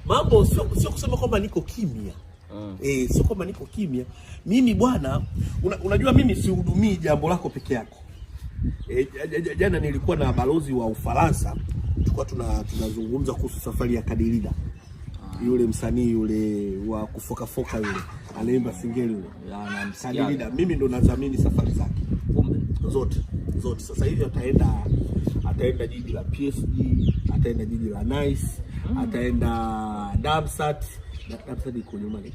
Mambo sio kusema kwamba niko kimya. Sio kwamba niko kimya. Mimi bwana, unajua mimi sihudumii jambo lako peke yako. Jana nilikuwa na balozi wa Ufaransa, tulikuwa tunazungumza kuhusu safari ya Kadilida. Yule msanii yule wa kufoka yule anaimba singeli yule. Kadilida mimi ndo nadhamini safari zake. Zote. Sasa hivi ataenda jiji la PSG, ataenda jiji la Nice, ataenda Darmstadt. Darmstadt iko nyuma ni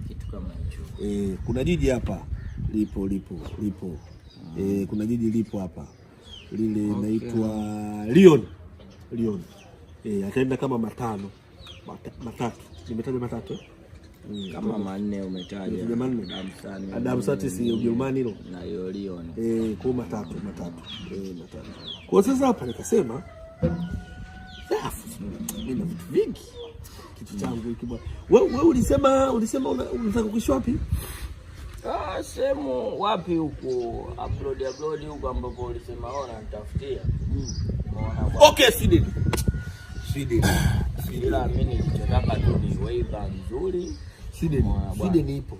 kitu kama hicho. Kuna jiji hapa lipo. Kuna jiji lipo hapa. Lile linaitwa Lyon. Ataenda kama matatu. Nimetaja matatu. Kama manne umetaja. Darmstadt si Ujerumani hilo. Na Lyon. Kwa matatu. Kwa sasa hapa nikasema nina vitu vingi kitu changu hiki bwana. Wewe ulisema unataka kuishi wapi? Sehemu wapi huko? Upload huko ambapo ulisema nitafutia. Okay, Sweden. Ila mimi nilitaka tu ni waiver nzuri. Sweden ipo.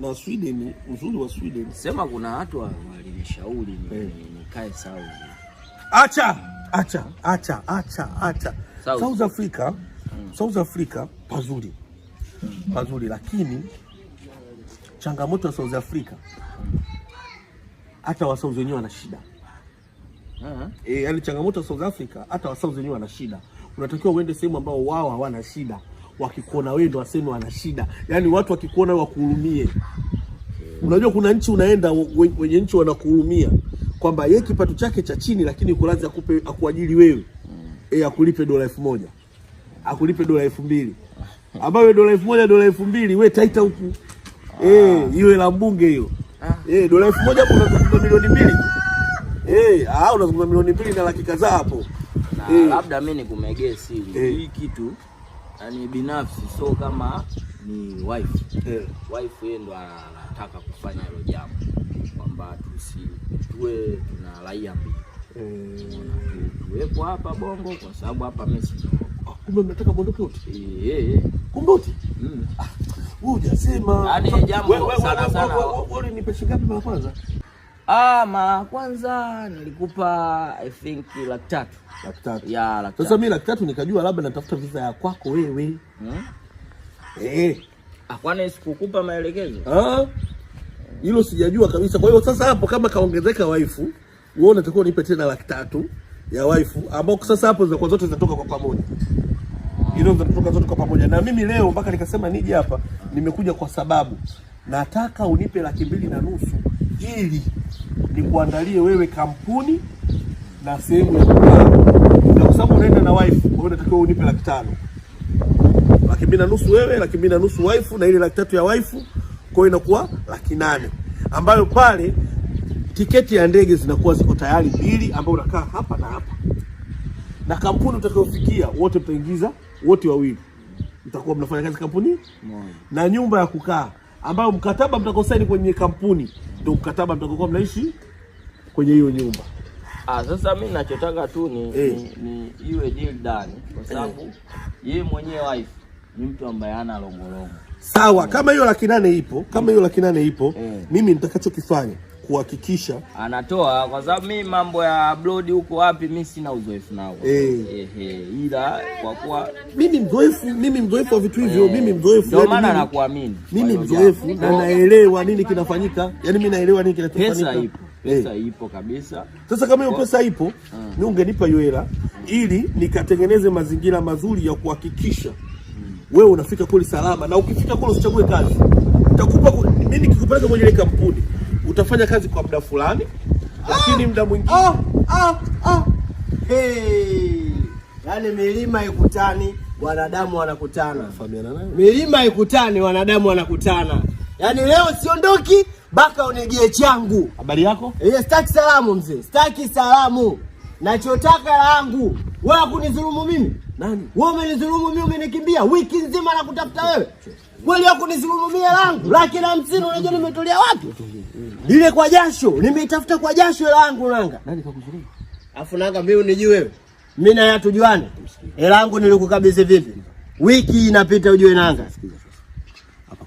Na Sweden, uzuri wa Sweden. Sema kuna watu walinishauri nikae Saudi. Acha. South Africa pazuri lakini changamoto ya South Africa hata wa South wenyewe wana shida. Yaani changamoto ya South Africa hata wa South wenyewe wana shida. Unatakiwa uende sehemu ambao wao hawana shida. Wakikuona wewe ndo waseme wana shida. Yaani watu wakikuona wakuhurumie. Unajua kuna nchi unaenda wenye nchi wanakuhurumia kwamba yeye kipato chake cha chini lakini uko lazima akuajiri wewe. Akulipe $1,000. Akulipe $2,000. Ambayo $1,000 $2,000 wewe taita huku. Hiyo la mbunge hiyo. $1,000 hapo unazungumza milioni 2. Unazungumza milioni 2 na laki kadhaa hapo. Labda mimi nikumegee siri. Hii kitu yani binafsi so kama ni wife. Wife yeye ndo anataka kufanya hilo jambo. Kwamba tuwe tuna raia mbili. Tuwepo hapa Bongo kwa sababu hapa mimi sio. Kumbe mnataka bondoke wote? Kumbe wote? Wewe hujasema. Yaani jambo sana. Wewe ni pesa ngapi mara kwanza? Mara kwanza nilikupa I think 300,000. 300,000. Ya 300,000. Sasa mimi 300,000 nikajua labda natafuta visa ya kwako wewe. Kwani sikukupa maelekezo? Hilo sijajua kabisa. Kwa hiyo sasa hapo kama kaongezeka waifu, wewe unatakiwa unipe tena 300,000 ya waifu ambao sasa hapo zitakuwa zote zitatoka kwa pamoja. Hilo zitatoka zote kwa pamoja. Na mimi leo mpaka nikasema nije hapa, nimekuja kwa sababu nataka unipe 250,000 ili nikuandalie wewe kampuni na sehemu ya kukaa. Na kwa sababu unaenda na wife, wewe unatakiwa unipe 500,000. 250,000 wewe, 250,000 wife na ile 300,000 ya wife, kwa hiyo inakuwa 800,000. Ambayo pale tiketi ya ndege zinakuwa ziko tayari 2 ambao unakaa hapa na hapa. Na kampuni utakayofikia wote mtaingiza wote wawili. Mtakuwa mnafanya kazi kampuni moja. Na nyumba ya kukaa ambayo mkataba mtakosaini kwenye kampuni ndio mkataba mtakokuwa mnaishi kwenye hiyo nyumba. Sasa mimi ninachotaka tu ni iwe deal done kwa sababu yeye mwenyewe wife ni mtu ambaye hana longolongo. Sawa, kama hiyo 800,000 ipo, mimi nitakachokifanya kuhakikisha anatoa kwa sababu mimi mambo ya upload huko wapi mimi sina uzoefu nao. Ila kwa kuwa mimi mzoefu wa vitu hivyo, mimi mzoefu. Ndio maana nakuamini. Mimi mzoefu na naelewa nini kinafanyika. Yaani mimi naelewa nini kinachofanyika. Pesa ipo kabisa. Sasa kama hiyo pesa ipo, mimi ungenipa hiyo hela ili nikatengeneze mazingira mazuri ya kuhakikisha wewe unafika kule salama, na ukifika kule usichague kazi. Nitakupa mimi nikikupeleka kwenye ile kampuni, utafanya kazi kwa muda fulani, lakini muda mwingine yaani milima ikutani, wanadamu wanakutana. Milima ikutani, wanadamu wanakutana. Yaani leo siondoki mpaka unigie changu. Habari yako? Sitaki salamu mzee. Sitaki salamu. Nachotaka yangu. Wewe kunidhulumu mimi? Nani? Wewe umenidhulumu mimi, umenikimbia wiki nzima na kutafuta wewe. Kweli yako kunidhulumu mimi langu. 150,000 unajua nimetolea wapi? Ile kwa jasho, nimeitafuta kwa jasho langu nanga. Nani kakudhulumu? Afu nanga mimi unijui wewe. Mimi na yeye tujuane. Hela yangu nilikukabidhi vipi? Wiki inapita ujue nanga. Hapa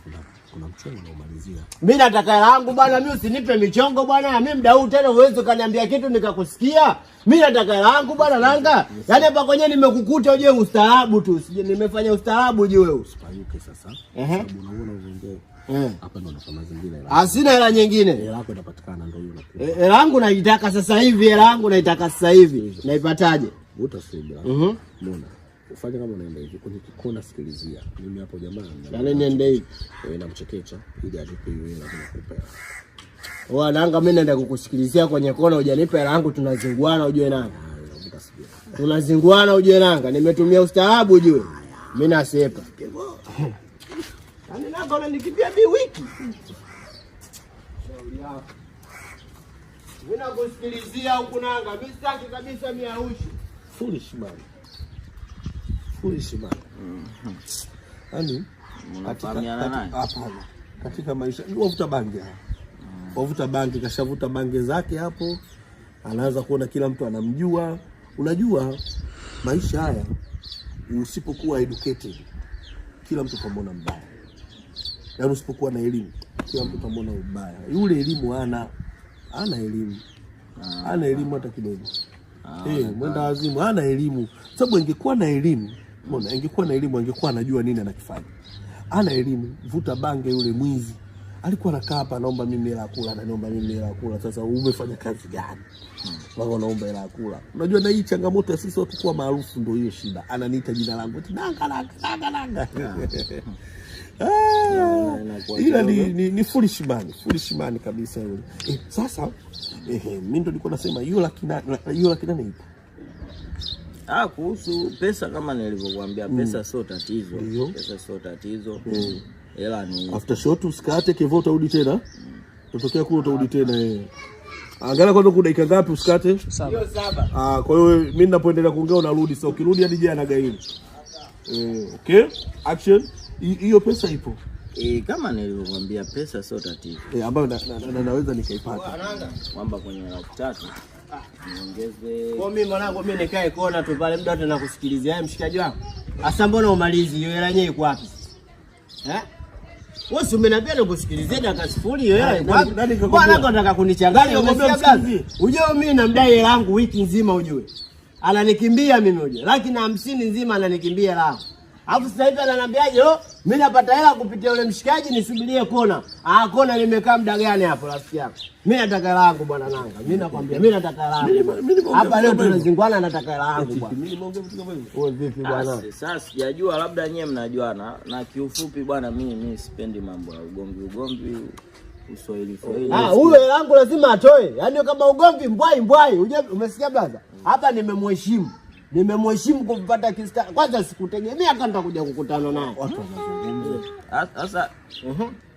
kuna mchongo unaomalizia. Mimi nataka hela yangu bwana, mimi usinipe michongo bwana. Mimi mdau tena uwezo kaniambia kitu nikakusikia. Mimi nataka hela yangu bwana nanga. Yaani hapa kwenye nimekukuta ujue ustaarabu tu. Sije nimefanya ustaarabu ujue wewe. Usipayuke sasa. Sababu unaona uongee. Hapa ndo nafanya mazingira hela. Asina hela nyingine. Hela yako inapatikana ndio hiyo unakuwa. Hela yangu naitaka sasa hivi, hela yangu naitaka sasa hivi. Naipataje? Utasubira. Mbona? Ufanye kama unaenda hivi kwenye kikona, sikilizia. Mimi hapo jamaa. Yaani niende hivi. Namchekecha ili atupe hiyo hela tunakupa. Nanga mimi naenda kukusikilizia kwenye kona, hujanipa hela yangu, tunazinguana ujue nanga. Tunazinguana ujue nanga. Nimetumia ustaarabu ujue. Mimi nasepa. Yaani nanga unanikimbia wiki. Shauri yako. Mimi nakusikilizia huku nanga. Mimi sitaki kabisa miaushi. Foolish man. Yaani unafahamiana naye? Hapana. Katika maisha wavuta bangi hapa. Wavuta bangi, kashavuta bangi zake hapo. Anaanza kuona kila mtu anamjua. Unajua maisha haya usipokuwa educated kila mtu tamwona mbaya. Yaani usipokuwa na elimu kila mtu tamwona mbaya. Yule elimu ana elimu. Ana elimu hata kidogo. Mwenda wazimu hana elimu. Sababu ingekuwa na elimu, mbona ingekuwa na elimu angekuwa anajua nini anakifanya. Ana elimu, vuta bange yule mwizi. Alikuwa anakaa hapa anaomba mimi hela kula, anaomba mimi hela kula. Sasa umefanya kazi gani? Wao wanaomba hela kula. Unajua na hii changamoto ya sisi watu kuwa maarufu ndio hiyo shida. Ananiita jina langu eti nanga. Ila ni foolish man kabisa yule. Sasa mimi ndo nilikuwa nasema hiyo laki nane ipo. Kuhusu pesa kama nilivyokuambia, pesa sio tatizo. Pesa sio tatizo. Hela ni after shot, usikate kevo utarudi tena. Tutokea kule utarudi tena Angalia kwanza kuna dakika ngapi usikate? 7. Kwa hiyo mimi ninapoendelea kuongea unarudi. Sasa ukirudi hadi je anagaini. Okay? Action. Hiyo pesa ipo. Kama nilivyokuambia pesa sio tatizo. Ambayo naweza nikaipata. Kwamba kwenye 300 niongeze. Kwa mimi mwanangu mimi nikae kona tu pale muda wote nakusikilizia mshikaji wangu. Asa mbona umalizi hiyo hela yenyewe iko wapi? Wewe umeniambia nikusikilizie dakika 0 hiyo hela iko wapi? Bwana anataka kunichanganya umesikia kazi. Ujue mimi namdai hela yangu wiki nzima ujue. Ananikimbia mimi ujue. Laki na 50 nzima ananikimbia hela. Alafu sasa hivi ananiambiaje, mimi napata hela kupitia yule mshikaji nisubirie kona. Kona nimekaa muda gani hapo rafiki yako? Mimi nataka hela yangu bwana nanga. Mimi nakwambia mimi nataka hela yangu. Hapa leo tunazingwana nataka hela yangu bwana. Mimi nimeongea vitu kama hivyo. Wewe vipi bwana? Sasa sijajua labda nyewe mnajuana na kiufupi bwana mimi sipendi mambo ya ugomvi Uswahili. Huyo hela yangu lazima atoe. Yaani kama ugomvi mbwai. Umesikia brother? Hapa nimemheshimu. Nimemheshimu kupata kista. Kwanza sikutegemea kama nitakuja kukutana naye. Watu wanazungumza. Sasa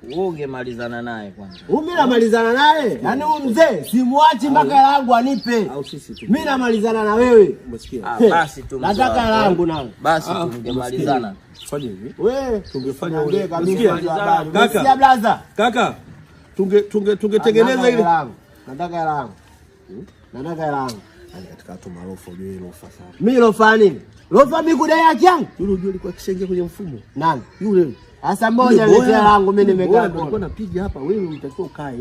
wewe ungemalizana naye kwanza. Mimi namalizana naye. Yaani huyu mzee simwachi mpaka hela yangu anipe. Au sisi tu. Mimi namalizana na wewe. Umesikia? Basi tu. Nataka hela yangu nao. Basi tungemalizana. Fanya hivi. Wewe tungefanya ule kabisa. Kaka. Blaza. Kaka. Tungetengeneza ile. Nataka hela yangu. Nataka hela yangu. Katika watu maarufu ujue lofa sana. Mimi lofa nini? Lofa mimi kudai haki yangu. Yule ujue alikuwa akishaingia kwenye mfumo. Nani? Yule. Sasa moja letea langu mimi nimekaa. Alikuwa anapiga hapa, wewe unatakiwa ukae.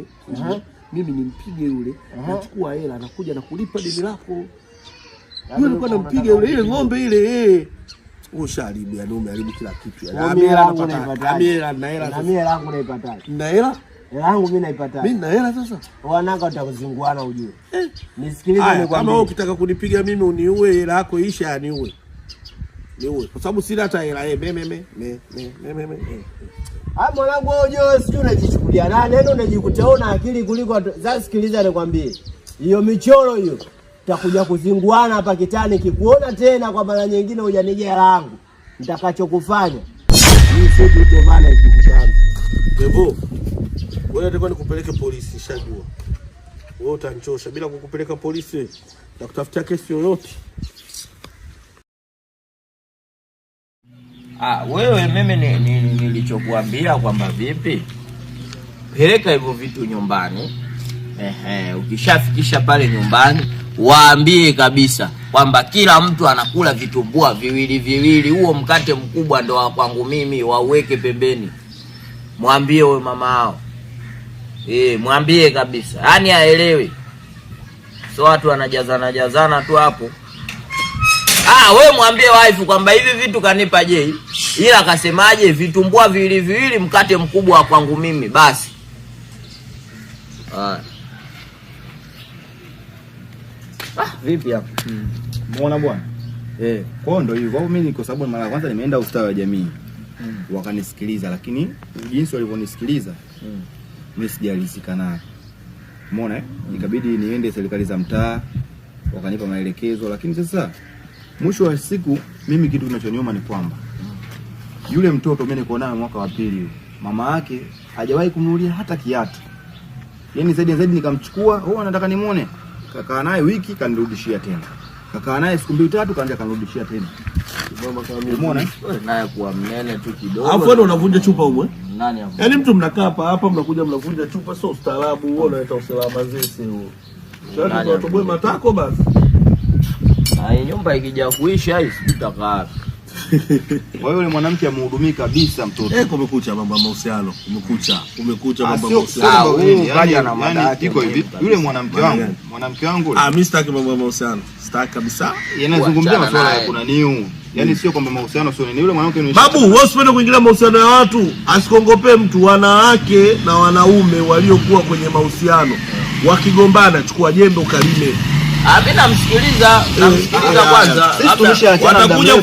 Mimi nimpige yule, nachukua hela anakuja na kulipa deni lako. Yule alikuwa anampiga yule ile ng'ombe ile usharibu ya dume haribu kila kitu. Hela yangu naipata. Hela yangu naipata. Na hela? Hela yangu mimi naipata. Mimi na hela sasa. Wananga utakuzinguana ujue. Nisikilize nikwambie. Kama wewe ukitaka kunipiga mimi uniue hela yako isha niue. Niue. Kwa sababu sina hata hela mwanangu wewe ujue sijui unajichukulia nani, neno unajikuta una akili kuliko. Sasa sikiliza nikwambie. Hiyo michoro hiyo tutakuja kuzinguana hapa kitani kikuona tena kwa mara nyingine hujanijia hela yangu. Nitakachokufanya. Ni sisi tutovana kitu changu. Devo. Wewe nataka nikupeleke polisi shajua. Wewe utanchosha bila kukupeleka polisi na kutafutia kesi yoyote. Wewe mimi nilichokuambia kwamba vipi? Peleka hivyo vitu nyumbani. Ukishafikisha pale nyumbani, waambie kabisa kwamba kila mtu anakula vitumbua viwili viwili, huo mkate mkubwa ndo wa kwangu mimi, wauweke pembeni. Mwambie wewe mama hao. Mwambie kabisa. Yaani aelewe. So watu wanajazana tu hapo. Wewe mwambie wife kwamba hivi vitu kanipa Jay, ila akasemaje vitumbua viwili viwili, mkate mkubwa wa kwangu mimi basi. Vipi hapo? Muona bwana? Kwa ndo hivyo. Kwa mimi kwa sababu mara ya kwanza nimeenda ustawi wa jamii. Wakanisikiliza, lakini jinsi walivyonisikiliza mimi sijalizika nao. Umeona ikabidi niende serikali za mtaa, wakanipa maelekezo, lakini sasa mwisho wa siku mimi kitu kinachoniuma ni kwamba yule mtoto mimi niko naye mwaka wa pili, mama yake hajawahi kumnunulia hata kiatu. Yaani zaidi nikamchukua, nataka nimuone. Kakaa naye wiki kanirudishia tena. Kakaa naye siku 2-3 kaanza kanirudishia tena. Umeona? Naye kuwa mnene tu kidogo. Alafu wewe unavunja chupa huko. Nani hapo? Yaani mtu mnakaa hapa mnakuja mnavunja chupa, sio ustaarabu huo, unaleta usalama zesi huo. Sasa tutoboe matako basi. Nyumba ikija kuisha hii sitakaa. Wewe yule mwanamke amhudumii kabisa mtoto. Kumekucha mambo ya mahusiano. Kumekucha mambo ya mahusiano. Kaja na madaki iko hivi. Yule mwanamke wangu. Mimi sitaki mambo ya mahusiano. Sitaki kabisa. Yanazungumzia masuala ya kuna niu. Yaani sio kwamba mahusiano sio nini. Yule mwanamke ni babu, wewe usipende kuingilia mahusiano ya watu. Asikongopee mtu. Wanawake na wanaume waliokuwa kwenye mahusiano wakigombana, chukua jembe ukalime. Mimi namsikiliza kwanza. Watakuja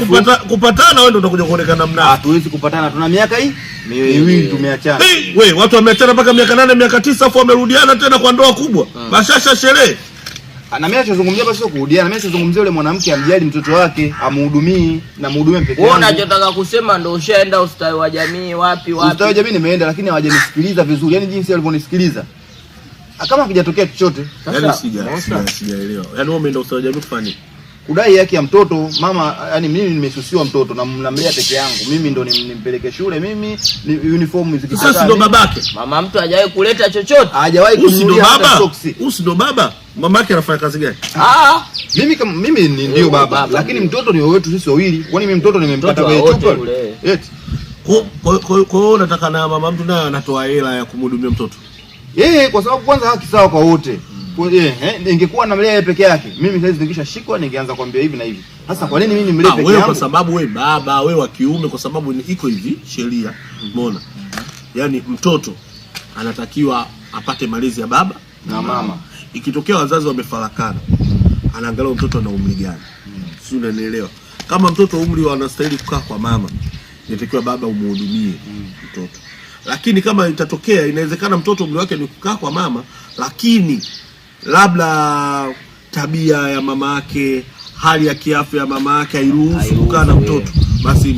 kupatana, wewe ndio utakuja kuonekana mna. Hatuwezi kupatana, tuna miaka hii miwili tumeachana. Wewe watu wameachana mpaka miaka 8 miaka 9 afu wamerudiana tena kwa ndoa kubwa. Bashasha sherehe. Na mimi nachozungumzia basi sio kurudiana, mimi nazungumzia yule mwanamke amjali mtoto wake, amhudumii na mhudumie pekee yake. Wewe unachotaka kusema ndio ushaenda ustawi wa jamii wapi? Ustawi wa jamii nimeenda, lakini hawajanisikiliza vizuri. Yaani jinsi walivyonisikiliza, kama kijatokea chochote. Yaani sijaelewa. Yaani wewe umeenda ustawi wa jamii kufanya kudai haki ya mtoto mama. Yaani mimi nimesusiwa mtoto na namlea peke yangu, mimi ndo nimpeleke shule, mimi uniform zikipata. Sasa ndo babake. Mama mtu hajawahi kuleta chochote, hajawahi kununulia hata soksi. Ndo baba. Mama yake anafanya kazi gani? Mimi ndio baba, lakini mtoto ni wetu sisi wawili. Kwani mimi mtoto nimempata kwenye chupa? Eti kwa hiyo nataka na mama mtu naye anatoa hela ya kumhudumia mtoto. Kwa sababu kwanza haki sawa kwa wote. Ingekuwa namlea yeye peke yake, mimi sasa nikishashikwa ningeanza kwambia hivi na hivi. Sasa kwa nini mimi nimlee peke yangu? Wewe kwa sababu wewe baba, wewe wa kiume, kwa sababu iko hivi sheria. Umeona? Yaani mtoto anatakiwa apate malezi ya baba na mama. Ikitokea wazazi wamefarakana, anaangalia mtoto ana umri gani. Si unanielewa? Kama mtoto umri anastahili kukaa kwa mama, inatakiwa baba umhudumie mtoto. Lakini kama itatokea inawezekana mtoto umri wake ni kukaa kwa mama, lakini labda tabia ya mama yake, hali ya kiafya ya mama yake hairuhusu kukaa na mtoto, basi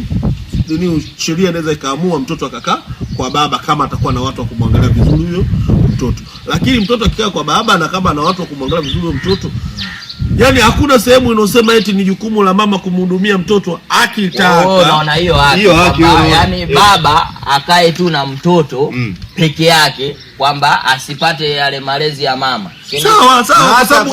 sheria inaweza ikaamua mtoto akakaa kwa baba kama atakuwa na watu wa kumwangalia vizuri huyo mtoto. Lakini mtoto akikaa kwa baba na kama ana watu wa kumwangalia vizuri huyo mtoto, yani hakuna sehemu inosema eti ni jukumu la mama kumhudumia mtoto akitaka. Naona hiyo haki. Yaani baba akae tu na mtoto peke yake, kwamba asipate yale malezi ya mama. Sawa, kwa sababu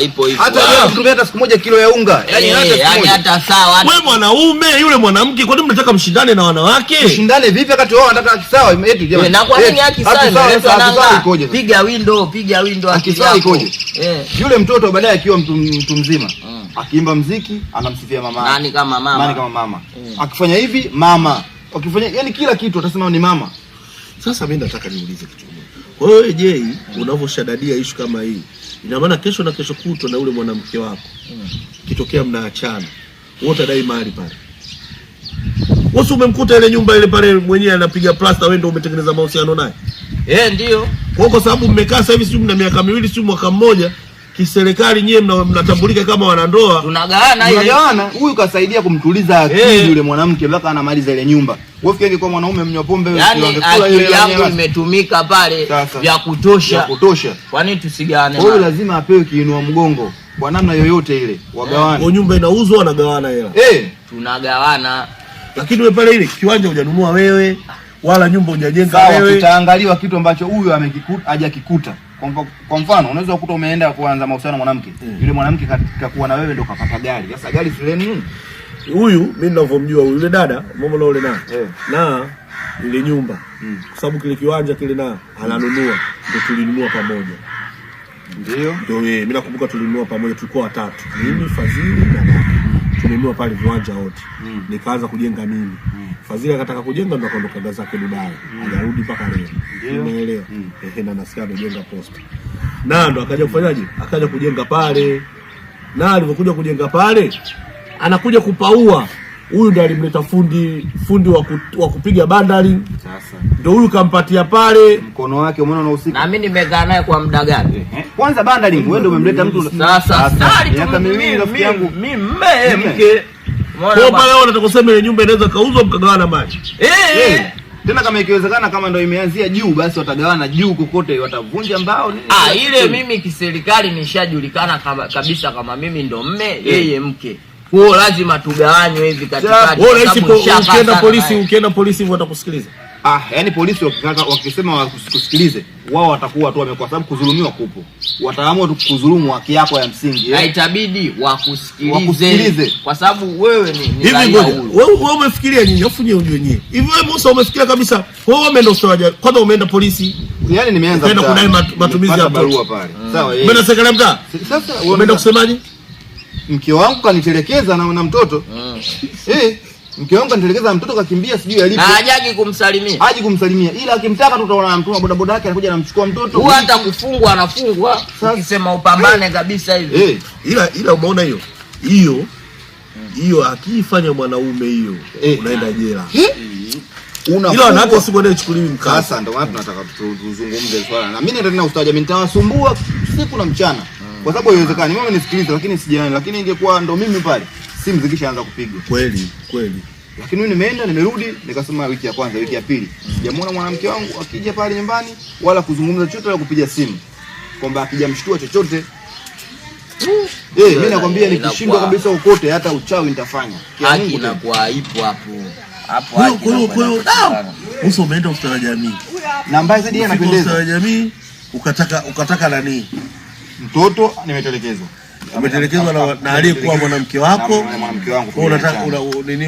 ipo hivyo. Hata yeye mtumia hata siku moja kilo ya unga. Yaani hata sawa. Wewe mwanaume, yule mwanamke, kwa nini mnataka mshindane na wanawake? Mshindane vipi wakati wao wanataka haki sawa? Eti jamani. Na kwa nini haki sawa? Piga window haki sawa ikoje? Yule mtoto baadaye akiwa mtu mzima, akiimba muziki anamsifia mama. Nani kama mama? Nani kama mama? Akifanya hivi mama. Akifanya yani kila kitu utasema ni mama. Sasa mimi nataka niulize kitu kimoja. Wewe je, unavyoshadadia issue kama hii, ina maana kesho na kesho kutwa na ule mwanamke wako kitokea mnaachana, wote dai mali pale? Wewe umemkuta ile nyumba ile pale mwenyewe anapiga plaster, wewe ndio umetengeneza mahusiano naye? Ndio. Kwa sababu mmekaa sasa hivi sio mna miaka miwili sio mwaka mmoja, kiserikali nyewe mnatambulika kama wanandoa. Tunagawana. Huyu kasaidia kumtuliza akili yule mwanamke mpaka anamaliza ile nyumba. Wewe fikiri kwa mwanaume mnywa pombe wangekula ile yangu imetumika pale vya kutosha. Kwa nini tusigawane? Huyu lazima apewe kiinua mgongo kwa namna yoyote ile, wagawane. Kwa nyumba inauzwa wanagawana hela. Tunagawana. Lakini wewe pale ile kiwanja hujanunua wewe, wala nyumba hujajenga wewe. Tutaangaliwa kitu ambacho huyu amekikuta hajakikuta. Kwa mfano unaweza kukuta umeenda kuanza mahusiano na mwanamke. Yule mwanamke katika kuwa na wewe ndio kapata gari. Sasa gari shule nini? Huyu mimi ninavyomjua yule dada, mama na yule na ile nyumba. Kwa sababu kile kiwanja kile na ananunua, ndio tulinunua pamoja. Ndio mimi nakumbuka tulinunua pamoja, tulikuwa watatu. Mimi, Fadhili na dada. Tulinunua pale viwanja wote. Nikaanza kujenga mimi. Fadhili akataka kujenga ndo akaondoka zake Dubai. Hajarudi mpaka leo. Umeelewa? Na nasikia amejenga posta. Na ndo akaja kufanyaje? Akaja kujenga pale. Na alipokuja kujenga pale, anakuja kupaua. Huyu ndo alimleta fundi wa kupiga bandari. Sasa ndio huyu kampatia pale mkono wake, umeona unahusika. Na mimi nimekaa naye kwa muda gani? Kwanza bandari wewe ndio umemleta mtu. Sasa miaka miwili rafiki yangu. Mimi mke. Kwa pale wao nataka kusema ile nyumba inaweza kauzwa mkagawana maji. Tena kama ikiwezekana kama ndio imeanzia juu basi watagawana juu kokote, watavunja mbao nini. Ile mimi kiserikali nishajulikana kabisa kama mimi ndo mme, yeye mke. Kwa lazima tugawanywe hivi katikati. Wewe ukienda polisi watakusikiliza. Yani polisi wakisema wakusikilize, wao watakuwa tu kwa sababu kudhulumiwa kupo. Wataamua tu kudhulumu haki yako ya msingi. Na itabidi wakusikilize. Kwa sababu wewe ni hivi wewe umefikiria nini? Afunye ujue nini. Hivi wewe Musa umefikiria kabisa wewe umeenda usawaje? Kwanza umeenda polisi. Yani nimeanza kwenda kudai matumizi ya barua pale. Sawa yeye. Umeenda serikali mtaa? Sasa umeenda kusemaje? Mke wangu kanitelekeza na mtoto. Mke wangu kanitelekeza na mtoto kakimbia sijui alipo. Na hajaji kumsalimia. Haji kumsalimia. Ila akimtaka tu utaona mtu boda boda yake anakuja anamchukua mtoto. Huwa hata kufungwa anafungwa. Ukisema upambane kabisa hivi. Ila umeona hiyo akifanya mwanaume hiyo unaenda jela. Ila wanawake usikwende chukuliwi mkasa. Sasa ndio watu tunataka tuzungumze swala. Na mimi ndio ustadi mimi nitawasumbua usiku na mchana. Kwa sababu haiwezekani mimi nisikilize lakini sijani, lakini ingekuwa ndo mimi pale simu zikishaanza kupigwa. Kweli. Lakini mimi nimeenda nimerudi nikasema wiki ya kwanza, wiki ya pili sijamuona mwanamke wangu akija pale nyumbani wala kuzungumza chochote wala kupiga simu kwamba akijamshtua chochote. Mimi nakwambia nikishindwa kabisa ukote hata uchawi nitafanya. Haki inakuwa ipo hapo. Musa umeenda ustawi wa jamii. Na mbaya zaidi anapendeza. Ustawi wa jamii ukataka nani? Mtoto nimetelekezwa. Umetelekezwa na aliyekuwa mwanamke wako. Mwanamke wangu.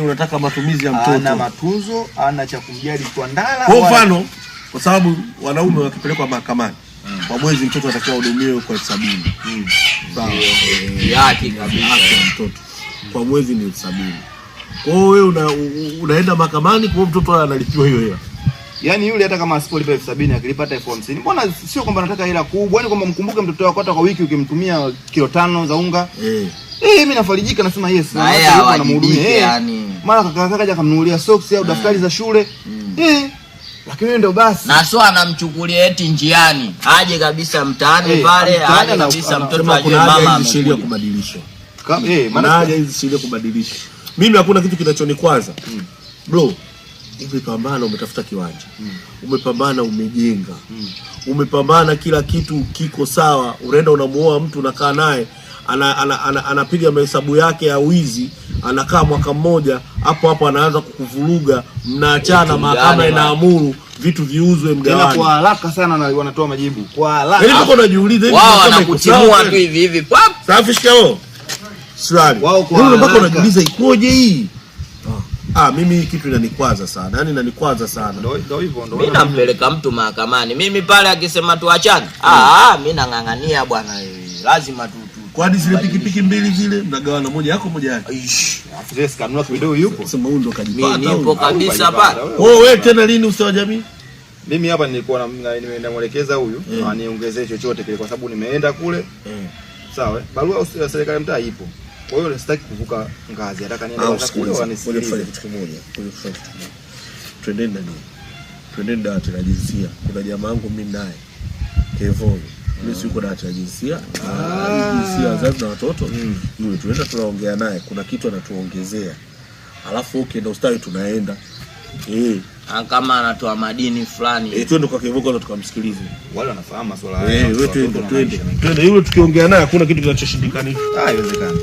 Unataka matumizi ya mtoto. Ana matunzo, ana cha kumjali kwa ndala. Kwa mfano, kwa sababu wanaume wakipelekwa mahakamani kwa mwezi mtoto atakuwa hudumiwe kwa 70. Sawa. Haki kabisa mtoto. Kwa mwezi ni 70. Kwa hiyo wewe unaenda mahakamani kwa mtoto analipiwa hiyo hela. Yaani yule hata kama asipolipa 70 akilipata 50. Mbona sio kwamba nataka hela kubwa, yani kwamba mkumbuke mtoto wako hata kwa wiki ukimtumia kilo 5 za unga. Mimi nafarijika nasema yes. Na yeye anamhudumia yani. Mara kaka kaja akamnunulia socks au daftari za shule. Lakini ndio basi. Na sio anamchukulia eti njiani. Aje kabisa mtaani pale, aje kabisa mtoto ajue mama ameshiria kubadilishwa. Maana aje hizi sheria kubadilishwa. Mimi hakuna kitu kinachonikwaza. Bro, umepambana umetafuta kiwanja. Umepambana umejenga. Umepambana kila kitu kiko sawa. Unaenda unamuoa mtu unakaa naye, anapiga mahesabu yake ya wizi, anakaa mwaka mmoja, hapo anaanza kukuvuruga, mnaachana, mahakama inaamuru vitu viuzwe mgawani. Tena kwa haraka sana wanatoa majibu. Kwa haraka. Yaani mpaka unajiuliza hivi wao wanakutimua tu hivi pap. Safi shikao. Swali. Wewe mpaka unajiuliza ikoje hii? Mimi kitu inanikwaza sana. Yaani inanikwaza sana. Ndio hivyo ndio. Mimi nampeleka mtu mahakamani. Mimi pale akisema tuachane. Mimi nang'ang'ania bwana. Lazima tu. Kwani zile pikipiki mbili zile mnagawana moja yako moja yake. Afu zile kanunua kidogo yupo. Sema huyu ndo kajipata. Mimi nipo kabisa pale. Wewe tena lini ustawi wa jamii? Mimi hapa nilikuwa nimeelekeza huyu aniongezee chochote kile kwa sababu nimeenda kule. Sawa. Barua ya serikali mtaa ipo. Kwa hiyo sitaki kuvuka ngazi, nataka niende kwanza kule wanisikilize kitu kimoja. Twendeni dawati la jinsia. Kuna jamaa wangu mimi naye Kevon. Mimi siko dawati la jinsia. Jinsia wazazi na watoto. Yule tunaenda tunaongea naye, kuna kitu anatuongezea. Alafu ukienda ustawi tunaenda. Kama anatoa madini fulani. Twende kwa Kevon ndo tukamsikilize. Wale wanafahamu masuala haya. Wewe twende. Yule tukiongea naye hakuna kitu kinachoshindikana. Haiwezekani.